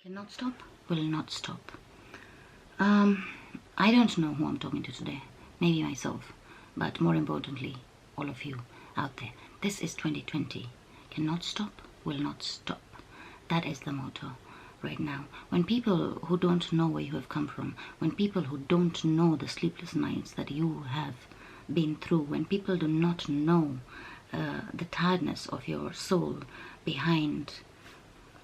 Cannot stop, will not stop. I don't know who I'm talking to today. Maybe myself. But more importantly, all of you out there. This is 2020. Cannot stop, will not stop. That is the motto right now. When people who don't know where you have come from, when people who don't know the sleepless nights that you have been through, when people do not know the tiredness of your soul behind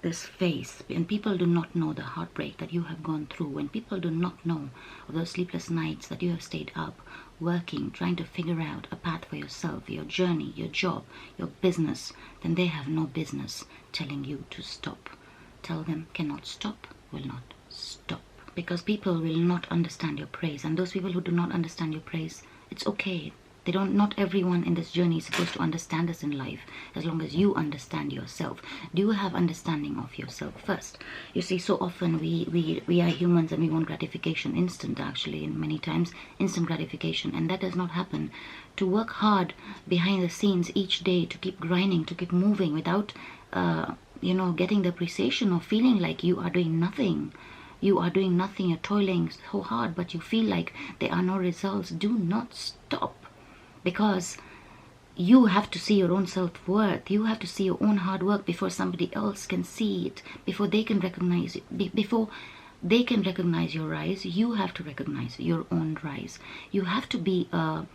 this face, and people do not know the heartbreak that you have gone through, when people do not know of those sleepless nights that you have stayed up working, trying to figure out a path for yourself, your journey, your job, your business, then they have no business telling you to stop. Tell them cannot stop, will not stop. Because people will not understand your praise, and those people who do not understand your praise, it's okay. Not everyone in this journey is supposed to understand us in life, as long as you understand yourself. Do you have understanding of yourself first? You see, so often we are humans and we want gratification, instant actually, and many times instant gratification, and that does not happen. To work hard behind the scenes each day, to keep grinding, to keep moving without getting the appreciation of feeling like you are doing nothing. You are doing nothing, you're toiling so hard, but you feel like there are no results. Do not stop. Because you have to see your own self-worth. You have to see your own hard work before somebody else can see it, before they can recognize it, before they can recognize your rise. You have to recognize your own rise. You have to be a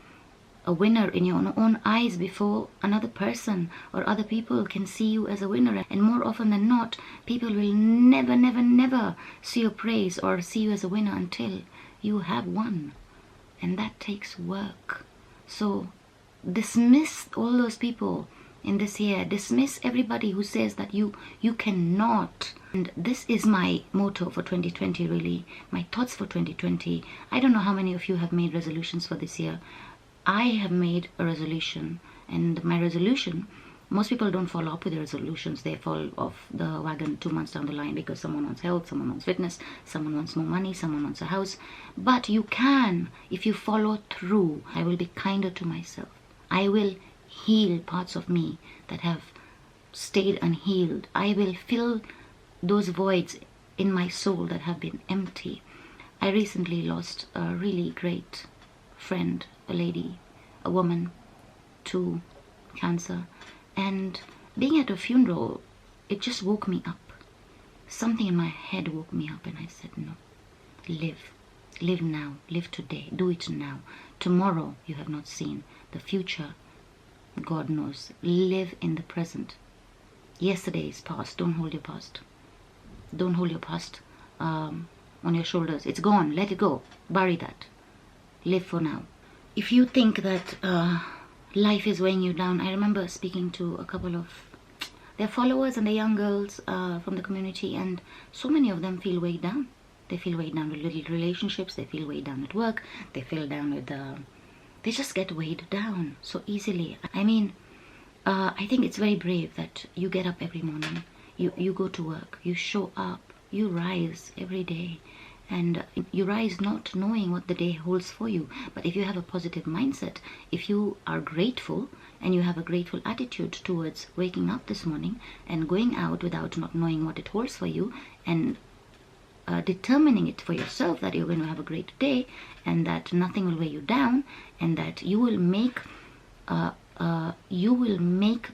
winner in your own eyes before another person or other people can see you as a winner. And more often than not, people will never see your praise or see you as a winner until you have won. And that takes work. So dismiss all those people in this year. Dismiss everybody who says that you cannot. And this is my motto for 2020, really. My thoughts for 2020. I don't know how many of you have made resolutions for this year. I have made a resolution, and my resolution, most people don't follow up with their resolutions. They fall off the wagon 2 months down the line because someone wants health, someone wants fitness, someone wants more money, someone wants a house. But you can, if you follow through. I will be kinder to myself. I will heal parts of me that have stayed unhealed. I will fill those voids in my soul that have been empty. I recently lost a really great friend, a lady, a woman, to cancer. And being at a funeral, it just woke me up. Something in my head woke me up, and I said, no, live. Live now, live today, do it now. Tomorrow you have not seen. The future, God knows. Live in the present. Yesterday is past. Don't hold your past. Don't hold your past on your shoulders. It's gone. Let it go. Bury that. Live for now. If you think that life is weighing you down, I remember speaking to a couple of their followers and the young girls from the community, and so many of them feel weighed down. They feel weighed down with little relationships. They feel weighed down at work. They feel down with they just get weighed down so easily. I mean, I think it's very brave that you get up every morning, you go to work, you show up, you rise every day, and you rise not knowing what the day holds for you. But if you have a positive mindset, if you are grateful and you have a grateful attitude towards waking up this morning and going out without not knowing what it holds for you, and determining it for yourself that you're going to have a great day, and that nothing will weigh you down, and that you will make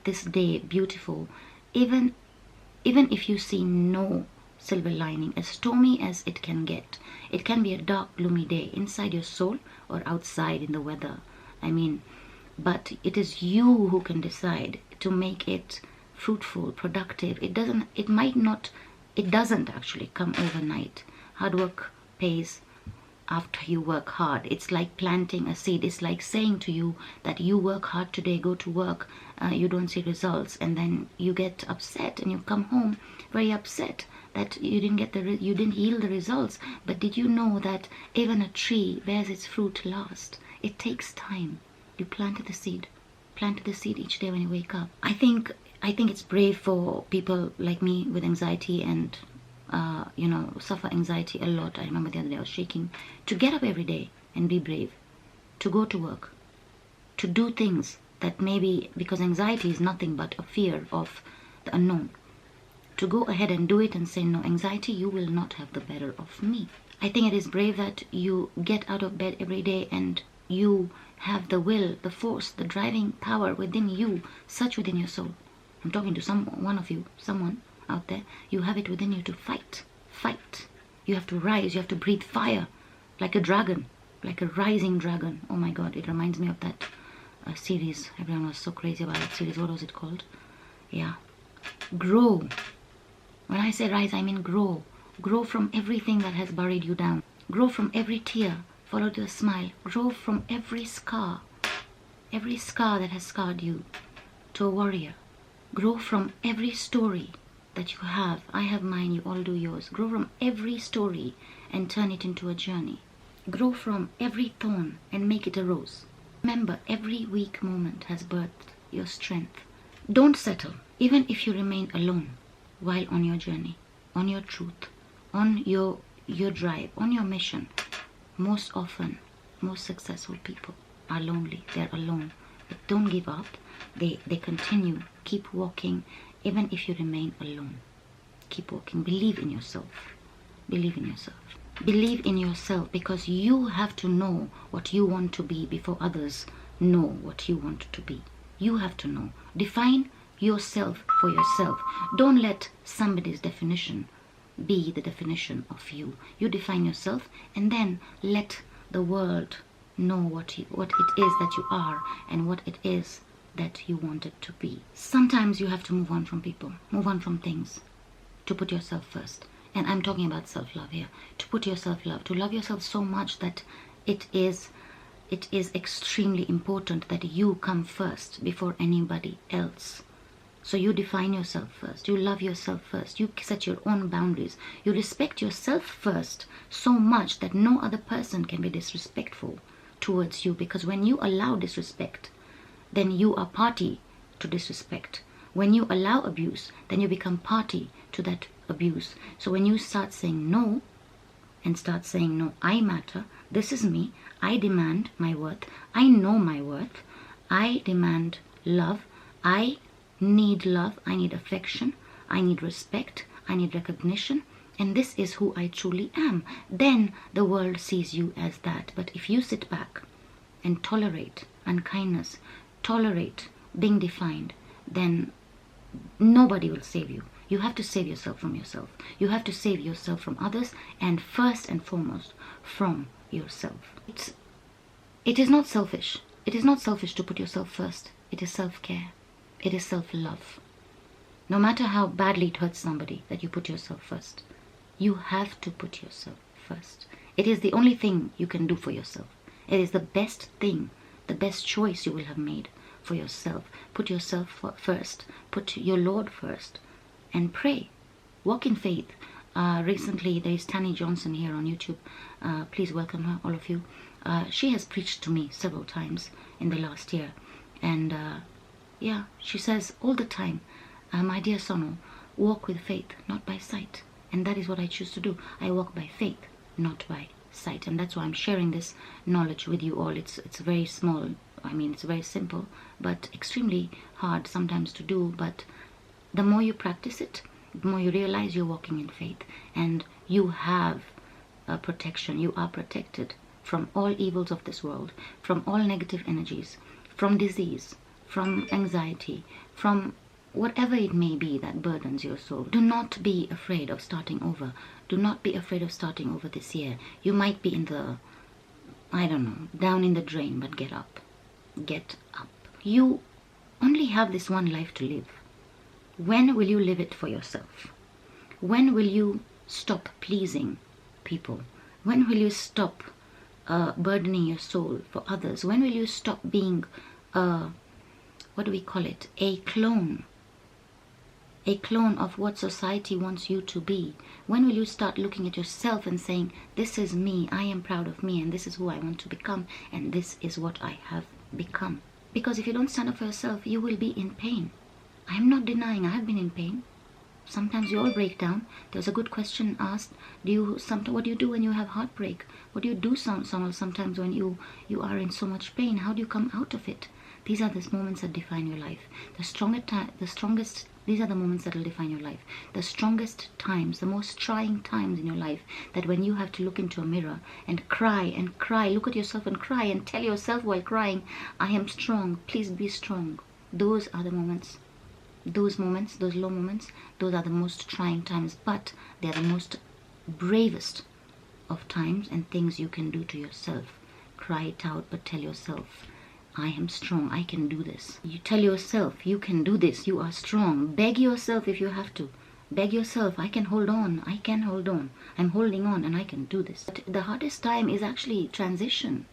this day beautiful, even if you see no silver lining, as stormy as it can get. It can be a dark, gloomy day inside your soul or outside in the weather. I mean, but it is you who can decide to make it fruitful, productive. It doesn't actually come overnight. Hard work pays after you work hard. It's like planting a seed. It's like saying to you that you work hard today, go to work, you don't see results, and then you get upset and you come home very upset that you didn't yield the results. But did you know that even a tree bears its fruit last? It takes time. You planted the seed each day when you wake up. I think it's brave for people like me with anxiety and suffer anxiety a lot. I remember the other day I was shaking, to get up every day and be brave, to go to work, to do things that maybe, because anxiety is nothing but a fear of the unknown, to go ahead and do it and say, no, anxiety, you will not have the better of me. I think it is brave that you get out of bed every day and you have the will, the force, the driving power within you, such within your soul. I'm talking to one of you, someone out there. You have it within you to fight. Fight. You have to rise. You have to breathe fire like a dragon, like a rising dragon. Oh my God, it reminds me of that series. Everyone was so crazy about that series. What was it called? Yeah. Grow. When I say rise, I mean grow. Grow from everything that has buried you down. Grow from every tear, followed with a smile. Grow from every scar that has scarred you, to a warrior. Grow from every story that you have. I have mine, you all do yours. Grow from every story and turn it into a journey. Grow from every thorn and make it a rose. Remember, every weak moment has birthed your strength. Don't settle, even if you remain alone while on your journey, on your truth, on your drive, on your mission. Most often, most successful people are lonely. They're alone. But don't give up. They continue. Keep walking, even if you remain alone. Keep walking. Believe in yourself. Believe in yourself. Believe in yourself, because you have to know what you want to be before others know what you want to be. You have to know. Define yourself for yourself. Don't let somebody's definition be the definition of you. You define yourself, and then let the world know what it is that you are and what it is that you want it to be. Sometimes you have to move on from people, move on from things, to put yourself first. And I'm talking about self-love here. To put yourself love, to love yourself so much that it is extremely important that you come first before anybody else. So you define yourself first. You love yourself first. You set your own boundaries. You respect yourself first so much that no other person can be disrespectful towards you. Because when you allow disrespect, then you are party to disrespect. When you allow abuse, then you become party to that abuse. So when you start saying no, and start saying, no, I matter, this is me, I demand my worth, I know my worth, I demand love, I need love, I need affection, I need respect, I need recognition, and this is who I truly am. Then the world sees you as that. But if you sit back and tolerate unkindness, tolerate being defined, then nobody will save you. You have to save yourself from yourself. You have to save yourself from others, and first and foremost from yourself. It is not selfish. It is not selfish to put yourself first. It is self-care. It is self-love. No matter how badly it hurts somebody that you put yourself first, you have to put yourself first. It is the only thing you can do for yourself. It is the best thing, the best choice you will have made for yourself. Put yourself first. Put your Lord first. And pray. Walk in faith. Recently, there is Tanny Johnson here on YouTube. Please welcome her, all of you. She has preached to me several times in the last year. And yeah, she says all the time, my dear Sonal, walk with faith, not by sight. And that is what I choose to do. I walk by faith, not by sight. And that's why I'm sharing this knowledge with you all. It's very small. I mean, it's very simple, but extremely hard sometimes to do. But the more you practice it, the more you realize you're walking in faith, and you have protection. You are protected from all evils of this world, from all negative energies, from disease, from anxiety, from whatever it may be that burdens your soul. Do not be afraid of starting over. Do not be afraid of starting over this year. You might be in the, I don't know, down in the drain, but get up. Get up. You only have this one life to live. When will you live it for yourself? When will you stop pleasing people? When will you stop burdening your soul for others? When will you stop being, what do we call it? A clone of what society wants you to be. When will you start looking at yourself and saying, this is me, I am proud of me, and this is who I want to become, and this is what I have become? Because if you don't stand up for yourself, you will be in pain. I am not denying I have been in pain. Sometimes you all break down. There's a good question asked. What do you do when you have heartbreak? What do you do, Sonal, sometimes when you are in so much pain? How do you come out of it? These are the moments that define your life. The strongest These are the moments that will define your life. The strongest times, the most trying times in your life, that when you have to look into a mirror and cry, look at yourself and cry and tell yourself while crying, I am strong, please be strong. Those are the moments. Those moments, those low moments, those are the most trying times, but they are the most bravest of times and things you can do to yourself. Cry it out, but tell yourself, I am strong, I can do this. You tell yourself, you can do this, you are strong. Beg yourself if you have to. Beg yourself, I can hold on, I can hold on. I'm holding on and I can do this. But the hardest time is actually transition.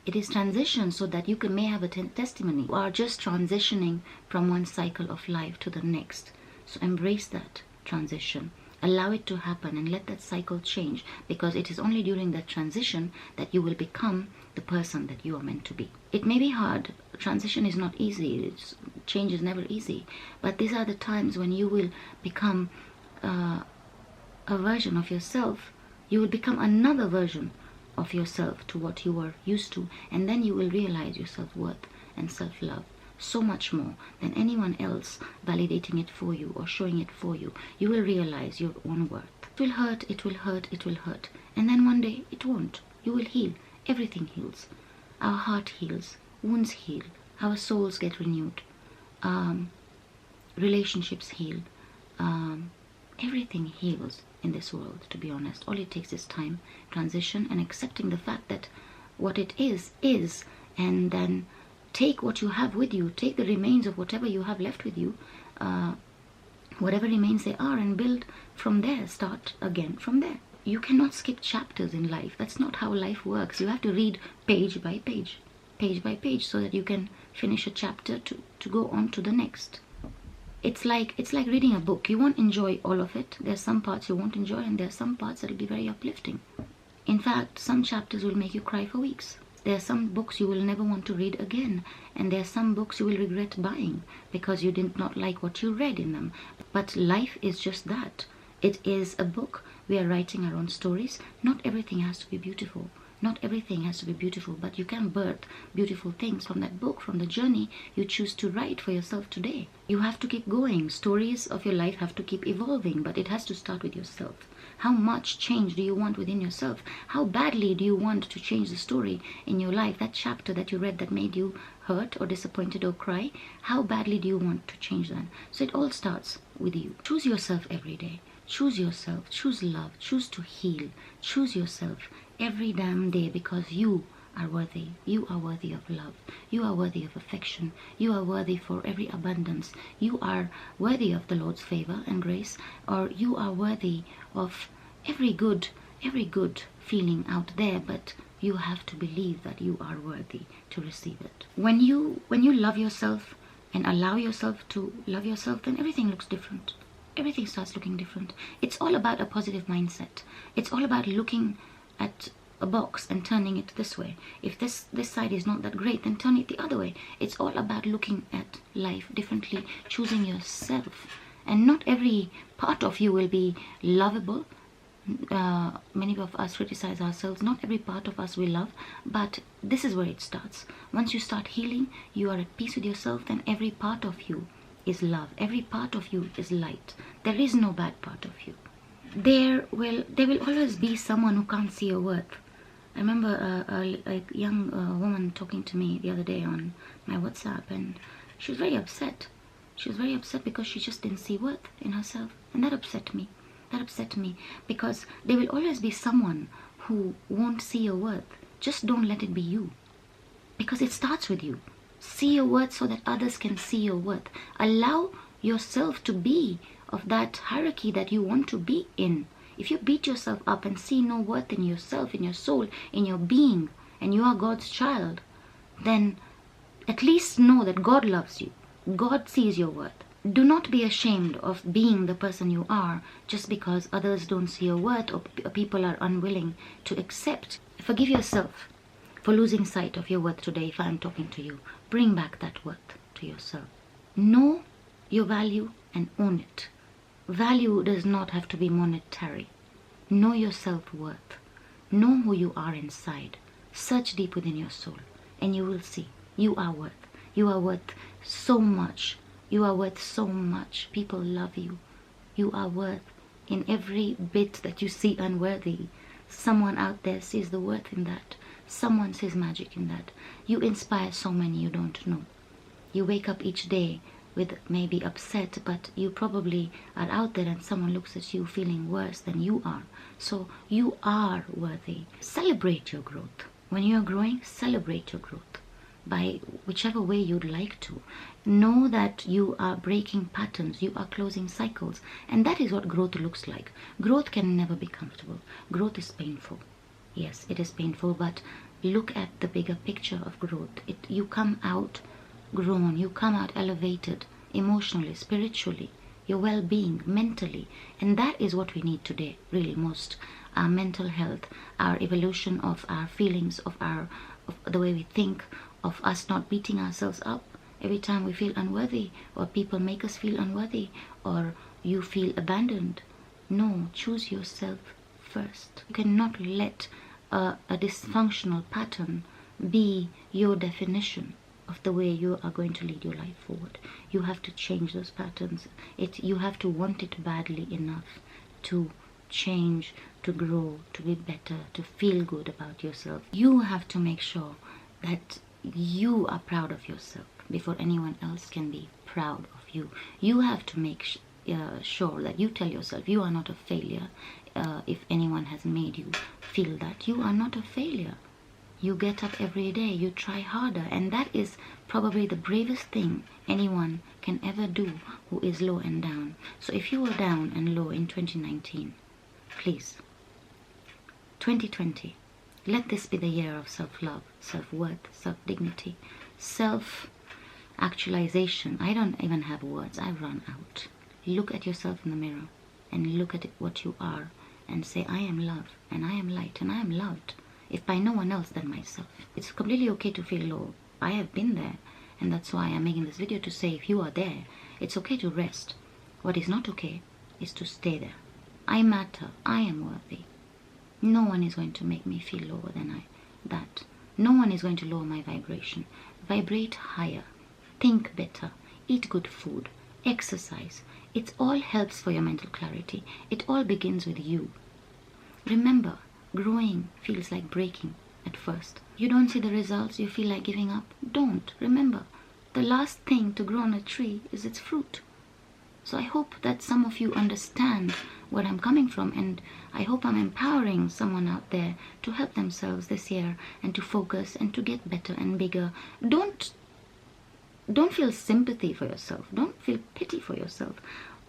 It is transition so that you may have a testimony. You are just transitioning from one cycle of life to the next. So embrace that transition. Allow it to happen and let that cycle change, because it is only during that transition that you will become the person that you are meant to be. It may be hard. Transition is not easy. Change is never easy. But these are the times when you will become a version of yourself. You will become another version of yourself to what you were used to. And then you will realize your self-worth and self-love so much more than anyone else validating it for you or showing it for you. You will realize your own worth. It will hurt, it will hurt, it will hurt. And then one day it won't. You will heal. Everything heals. Our heart heals. Wounds heal. Our souls get renewed. Relationships heal. Everything heals in this world, to be honest. All it takes is time, transition, and accepting the fact that what it is, and then take what you have with you, take the remains of whatever you have left with you, whatever remains they are, and build from there, start again from there. You cannot skip chapters in life. That's not how life works. You have to read page by page, so that you can finish a chapter to go on to the next. It's like reading a book. You won't enjoy all of it. There's some parts you won't enjoy, and there's some parts that will be very uplifting. In fact, some chapters will make you cry for weeks. There are some books you will never want to read again, and there are some books you will regret buying because you did not like what you read in them. But life is just that. It is a book. We are writing our own stories. Not everything has to be beautiful. Not everything has to be beautiful, but you can birth beautiful things from that book, from the journey you choose to write for yourself today. You have to keep going. Stories of your life have to keep evolving, but it has to start with yourself. How much change do you want within yourself? How badly do you want to change the story in your life? That chapter that you read that made you hurt or disappointed or cry, how badly do you want to change that? So it all starts with you. Choose yourself every day. Choose yourself. Choose love. Choose to heal. Choose yourself every damn day, because you are worthy. You are worthy of love. You are worthy of affection. You are worthy for every abundance. You are worthy of the Lord's favor and grace, or you are worthy of every good feeling out there, but you have to believe that you are worthy to receive it. When you love yourself and allow yourself to love yourself, then everything looks different. Everything starts looking different. It's all about a positive mindset. It's all about looking at a box and turning it this way. If this side is not that great, then turn it the other way. It's all about looking at life differently, choosing yourself. And not every part of you will be lovable. Many of us criticize ourselves. Not every part of us we love, but this is where it starts. Once you start healing, you are at peace with yourself, then every part of you is love. Every part of you is light. There is no bad part of you. There will always be someone who can't see your worth. I remember a young woman talking to me the other day on my WhatsApp, and she was very upset. She was very upset because she just didn't see worth in herself, and that upset me. That upset me, because there will always be someone who won't see your worth. Just don't let it be you, because it starts with you. See your worth so that others can see your worth. Allow yourself to be of that hierarchy that you want to be in. If you beat yourself up and see no worth in yourself, in your soul, in your being, and you are God's child, then at least know that God loves you. God sees your worth. Do not be ashamed of being the person you are just because others don't see your worth or people are unwilling to accept. Forgive yourself for losing sight of your worth today. If I'm talking to you, bring back that worth to yourself. Know your value and own it. Value does not have to be monetary. Know your self-worth. Know who you are inside. Search deep within your soul, and you will see you are worth. You are worth so much You are worth so much. People love you. You are worth in every bit that you see unworthy. Someone out there sees the worth in that. Someone sees magic in that. You inspire so many you don't know. You wake up each day with maybe upset, but you probably are out there and someone looks at you feeling worse than you are. So you are worthy. Celebrate your growth. When you are growing, celebrate your growth by whichever way you'd like to. Know that you are breaking patterns, you are closing cycles, and that is what growth looks like. Growth can never be comfortable. Growth is painful. Yes, it is painful, but look at the bigger picture of growth. You come out grown, you come out elevated, emotionally, spiritually, your well-being, mentally, and that is what we need today, really most. Our mental health, our evolution of our feelings, of the way we think, of us not beating ourselves up every time we feel unworthy, or people make us feel unworthy, or you feel abandoned. No, choose yourself first. You cannot let a dysfunctional pattern be your definition of the way you are going to lead your life forward. You have to change those patterns. You have to want it badly enough to change, to grow, to be better, to feel good about yourself. You have to make sure that you are proud of yourself before anyone else can be proud of you. You have to make sure that you tell yourself you are not a failure. If anyone has made you feel that, you are not a failure. You get up every day, you try harder, and that is probably the bravest thing anyone can ever do who is low and down. So if you were down and low in 2019, please, 2020, let this be the year of self-love, self-worth, self-dignity, self-actualization. I don't even have words, I've run out. Look at yourself in the mirror and look at what you are and say, I am love, and I am light, and I am loved. If by no one else than myself. It's completely okay to feel low. I have been there, and that's why I'm making this video, to say if you are there, it's okay to rest. What is not okay is to stay there. I matter. I am worthy. No one is going to make me feel lower than that. No one is going to lower my vibration. Vibrate higher. Think better. Eat good food. Exercise. It all helps for your mental clarity. It all begins with you. Remember, growing feels like breaking at first. You don't see the results, you feel like giving up. Don't. Remember, the last thing to grow on a tree is its fruit. So I hope that some of you understand where I'm coming from, and I hope I'm empowering someone out there to help themselves this year and to focus and to get better and bigger. Don't feel sympathy for yourself. Don't feel pity for yourself.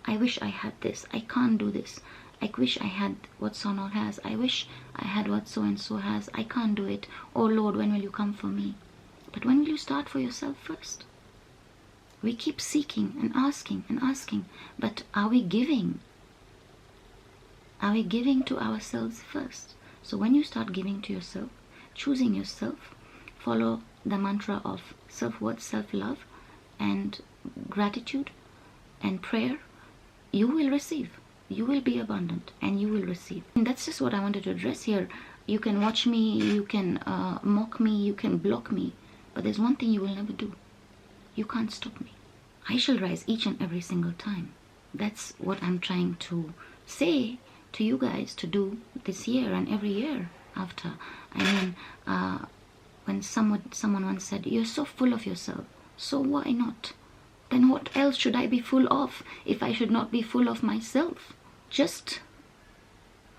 I wish I had this. I can't do this. I wish I had what Sonal has. I wish I had what so-and-so has. I can't do it. Oh Lord, when will you come for me? But when will you start for yourself first? We keep seeking and asking, but are we giving? Are we giving to ourselves first? So when you start giving to yourself, choosing yourself, follow the mantra of self-worth, self-love, and gratitude and prayer, you will receive. You will be abundant and you will receive. And that's just what I wanted to address here. You can watch me, you can mock me, you can block me, but there's one thing you will never do. You can't stop me. I shall rise each and every single time. That's what I'm trying to say to you guys to do this year and every year after. I mean, when someone once said, you're so full of yourself, so why not? Then what else should I be full of if I should not be full of myself? Just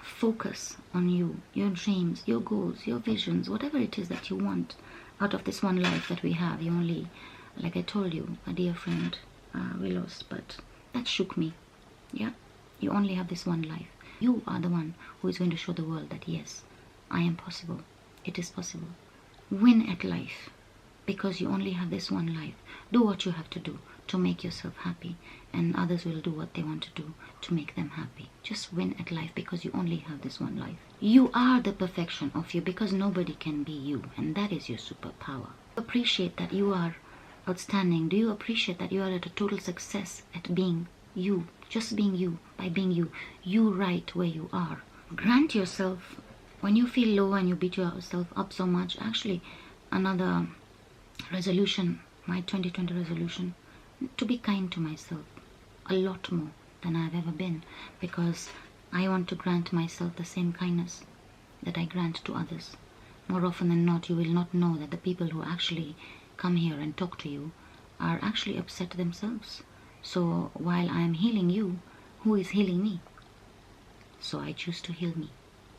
focus on you, your dreams, your goals, your visions, whatever it is that you want out of this one life that we have. You only, like I told you, a dear friend we lost, but that shook me. Yeah, you only have this one life. You are the one who is going to show the world that yes, I am possible. It is possible. Win at life, because you only have this one life. Do what you have to do to make yourself happy, and others will do what they want to do to make them happy. Just win at life, because you only have this one life. You are the perfection of you, because nobody can be you, and that is your superpower. Appreciate that you are outstanding. Do you appreciate that you are at a total success at being you, just being you, by being you right where you are. Grant yourself, when you feel low and you beat yourself up so much, actually another resolution, my 2020 resolution to be kind to myself a lot more than I've ever been, because I want to grant myself the same kindness that I grant to others. More often than not, you will not know that the people who actually come here and talk to you are actually upset themselves. So while I am healing you, who is healing me? So I choose to heal me,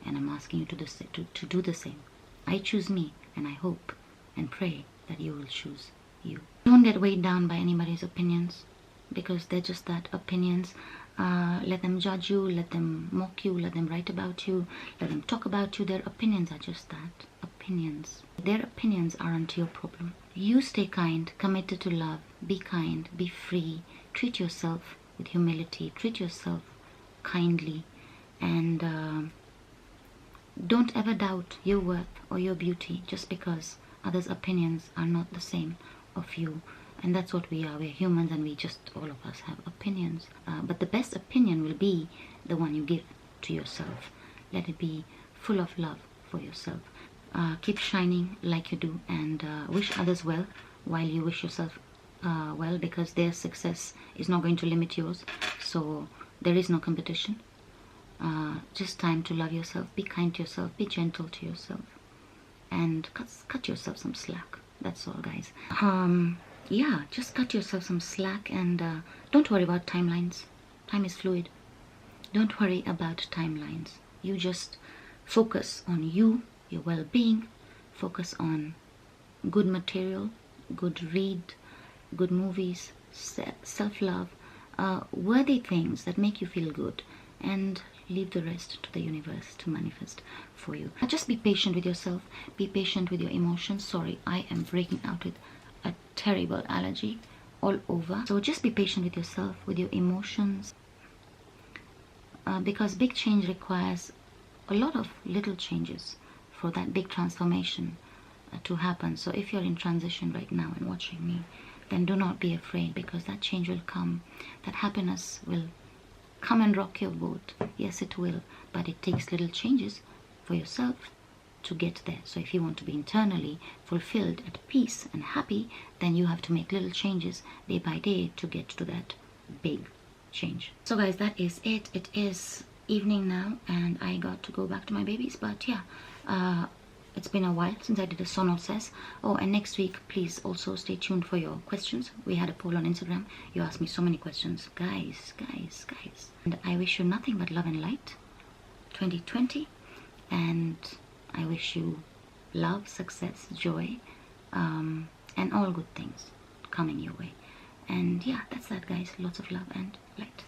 and I'm asking you to do the same. I choose me, and I hope and pray that you will choose you. Don't get weighed down by anybody's opinions, because they're just that, opinions. Let them judge you, let them mock you, let them write about you, let them talk about you. Their opinions are just that, opinions. Their opinions aren't your problem. You stay kind, committed to love, be kind, be free, treat yourself with humility, treat yourself kindly, and don't ever doubt your worth or your beauty just because others' opinions are not the same of you. And that's what we are. We're humans, and all of us have opinions. But the best opinion will be the one you give to yourself. Let it be full of love for yourself. Keep shining like you do, and wish others well while you wish yourself well, because their success is not going to limit yours. So there is no competition. Just time to love yourself, be kind to yourself, be gentle to yourself, and cut yourself some slack. That's all, guys. Yeah, just cut yourself some slack, and don't worry about timelines. Time is fluid. Don't worry about timelines. You just focus on you, your well-being. Focus on good material, good read, good movies, self-love, worthy things that make you feel good, and leave the rest to the universe to manifest for you. Just be patient with yourself. Be patient with your emotions. Sorry, I am breaking out with a terrible allergy all over. So just be patient with yourself, with your emotions, because big change requires a lot of little changes for that big transformation to happen. So if you're in transition right now and watching me, then do not be afraid, because that change will come. That happiness will come and rock your boat. Yes, it will, but it takes little changes for yourself to get there. So if you want to be internally fulfilled, at peace and happy, then you have to make little changes day by day to get to that big change. So guys, that is it. It is evening now, and I got to go back to my babies. But yeah, it's been a while since I did a Sonal Says. Oh, and next week, please also stay tuned for your questions. We had a poll on Instagram. You asked me so many questions. Guys. And I wish you nothing but love and light 2020. And I wish you love, success, joy, and all good things coming your way. And yeah, that's that, guys. Lots of love and light.